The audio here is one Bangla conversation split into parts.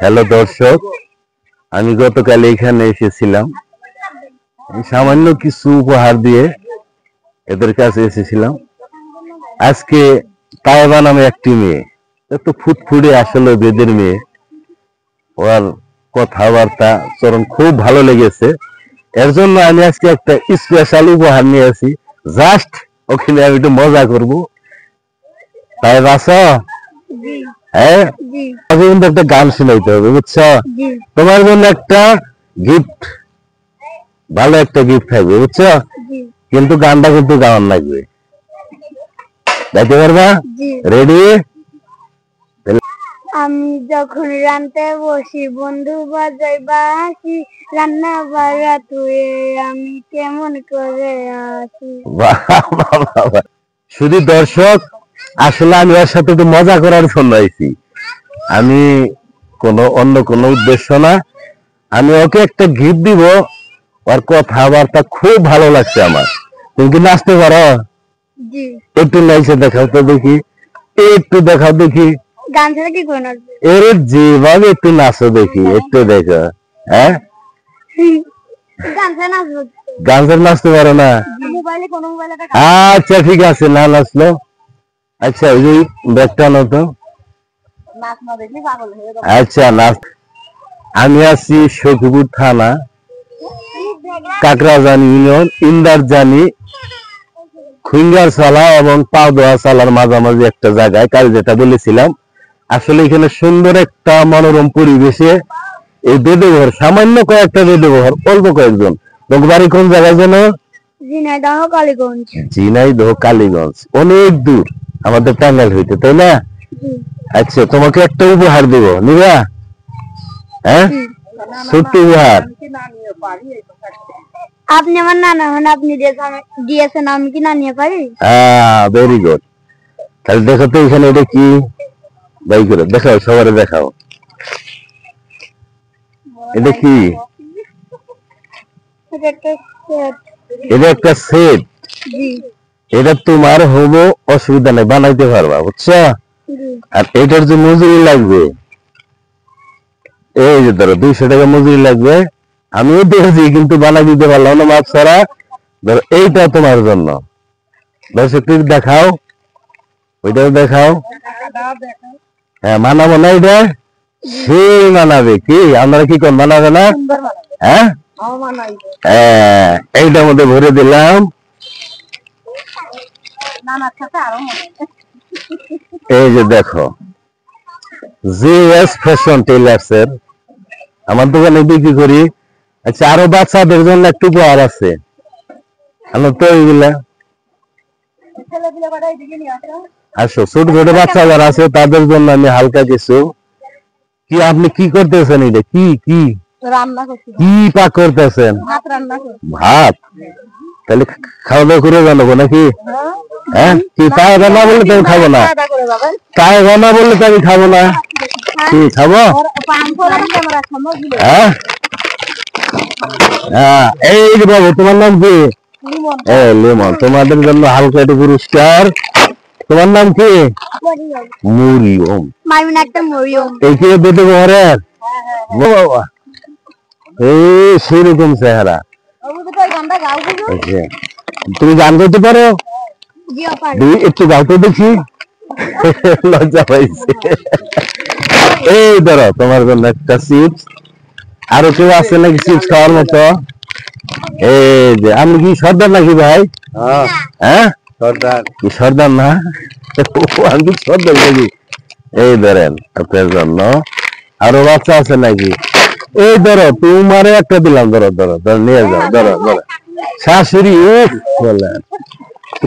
হ্যালো দর্শক, আমি গতকাল এখানে এসেছিলাম সামান্য কিছু উপহার দিয়ে এদের কাছে এসেছিলাম। আজকে তাইবা নামে একটি মেয়ে, এত ফুটফুটে আসলে বেদের মেয়ে, ওর কথাবার্তা চরণ খুব ভালো লেগেছে। এর জন্য আমি আজকে একটা স্পেশাল উপহার নিয়ে আসি। জাস্ট ওখানে আমি একটু মজা করবো। তাই বাসা হ্যাঁ, কিন্তু একটা গান শোনাইতে হবে, বুঝছো? তোমার জন্য একটা গিফট, ভালো একটা গিফট থাকবে, বুঝছো? কিন্তু গানটা কিন্তু গাওয়ার লাগবে, গাইতে পারবা? রেডি? আমি যখন রান্নাতে বসি, বন্ধু বাজাই বাঁশি, রান্না বাড়া তুই আমি কেমন করে আসি। শুধু দর্শক, আসলে আমি ওর সাথে একটু মজা করার জন্য আইছি, আমি অন্য কোনো উদ্দেশ্য না। আমি ওকে একটা গিফট দিব, ওর কথাবার্তা খুব ভালো লাগছে আমার। তুমি কি নাচতে পারো? একটু নাইসে দেখাও তো দেখি, একটু দেখাও দেখি। গান ছাড়া কি করে নাচবে? এর যেভাবে একটু নাচো দেখি, একটু দেখো। হ্যাঁ, গান ছাড়া নাচতে পারো না? আচ্ছা ঠিক আছে, না নাচলো। আচ্ছা ওই যে ব্যাগটা আনো তো। আচ্ছা নাচ। আমি আছি সখীপুর থানা, কাকরাজানি ইউনিয়ন, ইন্দারজানি, খুঙ্গার সালা এবং পাউদোয়া সালার মাঝামাঝি একটা জায়গায়, কাল যেটা বলেছিলাম। আসলে এখানে সুন্দর একটা মনোরম পরিবেশে এই বেদঘর, সামান্য কয়েকটা বেদঘর, অল্প কয়েকজন। বাড়ি কোন জায়গায় যেন? ঝিনাইদহ কালীগঞ্জ। ঝিনাইদহ কালীগঞ্জ, অনেক দূর আমাদের টাঙ্গাইল হইতে, তাই না? আচ্ছা, তোমাকে একটা উপহার দেব, নিবা? হ্যাঁ, ছোট্ট উপহার। আপনি আমার নানা হন, আপনি দিয়েছেন, আমি কি না নিয়ে পারি? Very good. তাহলে দেখো তো এখানে এটা কি, বাই করে দেখাও, সবারে দেখাও। এটা কি? এটা একটা সেট। এটা তোমার হবো, অসুবিধা নেই, বানাইতে পারবা, বুঝছো? আর এটার যে মজুরি লাগবে, এই যে ধরো 200 টাকা মজুরি লাগবে। আমিও দেখেছি কিন্তু বানাই দিতে পারলাম না, মাপ ছাড়া। ধরো এইটা তোমার জন্য, দর্শক তুমি দেখাও, ওইটাও দেখাও। হ্যাঁ, মানাবো না? এটা সে মানাবে কি? আপনারা কি কোন মানাবে না? হ্যাঁ, এইটার মধ্যে ভরে দিলাম। এই যে দেখো, জিএস ফ্যাশন টেইলার্স এর আমার দোকানে বিক্রি করি। আচ্ছা, আরো বাচ্চাদের জন্য একটু উপহার আছে, আমরা তো এইগুলা আসো, ছোট ছোট বাচ্চা যারা আছে তাদের জন্য আমি হালকা কিছু। কি আপনি কি করতেছেন? এটা কি কি কি পাক করতেছেন? ভাত। তাহলে খাওয়া দাওয়া করে জানাবো নাকি? হ্যাঁ, কি তাই রান্না বললে তো আমি খাবো না, তাই রান্না বললে তো আমি খাবো না। কি খাবো? হ্যাঁ, এই যে বাবু, তোমার নাম কি? লিমন। তোমাদের জন্য হালকা একটু পুরস্কার। তোমার নাম কি? মরিয়ম। এই কি বেদে ঘরের? বাবা, এই সেরকম চেহারা। তুমি গান করতে পারো? একটু গাও তো দেখি। লজ্জা পাইছে। এই ধরো তোমার জন্য একটা চিপস। আরো কেউ আছে নাকি চিপস খাওয়ার মতো? এই যে, আমি কি সর্দার নাকি ভাই? হ্যাঁ, সর্দার। কি সর্দার না? আমি কি সর্দার নাকি? এই ধরেন আপনার জন্য। আরো বাচ্চা আছে নাকি? এই ধরো, তোমারে একটা দিলাম, ধরো ধরো ধরো, নিয়ে যাও, ধরো ধরো। শাশুড়ি বলেন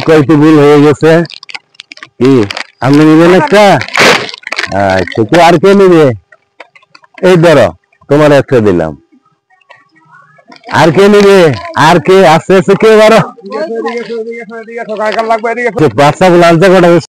কয়টি ভুল হয়ে গেছে। কি আপনি নিবেন একটা? আচ্ছা, আর কে নিবে? এই ধরো, তোমার একটা দিলাম। আর কে নিবে? আর কে আছে? কে বারো বাচ্চা গুলো আনতে কটা